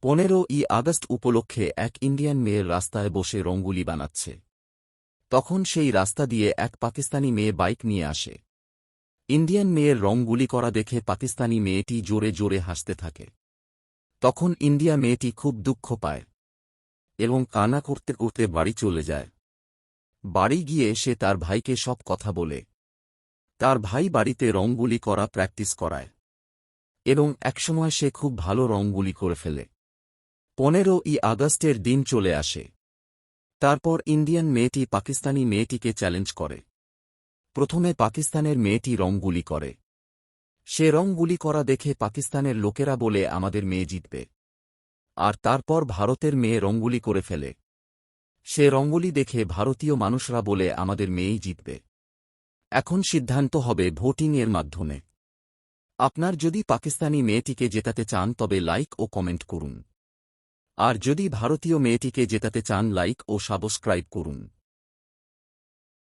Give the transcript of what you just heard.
15ই August উপলক্ষে এক Indian মেয়ের রাস্তায় বসে রঙ্গোলি বানাচ্ছে। তখন সেই রাস্তা দিয়ে এক পাকিস্তানি মেয়ে বাইক নিয়ে আসে। ইন্ডিয়ান মেয়ের রঙগুলি করা দেখে পাকিস্তানি মেয়েটি জোরে জোরে হাসতে থাকে। তখন ইন্ডিয়া মেয়েটি খুব দুঃখ পায় এবং কান্না করতে করতে বাড়ি চলে যায়। বাড়ি গিয়ে সে তার ভাইকে সব কথা বলে। তার ভাই বাড়িতে রঙগুলি করা প্র্যাকটিস করায় এবং একসময় সে খুব ভালো রঙগুলি করে ফেলে। 15ই আগস্টের দিন চলে আসে। তারপর ইন্ডিয়ান মেয়েটি পাকিস্তানি মেয়েটিকে চ্যালেঞ্জ করে। প্রথমে পাকিস্তানের মেয়েটি রঙগুলি করে। সে রঙগুলি করা দেখে পাকিস্তানের লোকেরা বলে আমাদের মেয়ে জিতবে। আর তারপর ভারতের মেয়ে রঙগুলি করে ফেলে। সে রঙগুলি দেখে ভারতীয় মানুষরা বলে আমাদের মেয়েই জিতবে। এখন সিদ্ধান্ত হবে ভোটিংয়ের মাধ্যমে। আপনার যদি পাকিস্তানি মেয়েটিকে জেতাতে চান তবে লাইক ও কমেন্ট করুন। আর যদি ভারতীয় মেয়েটিকে জেতাতে চান লাইক ও সাবস্ক্রাইব করুন।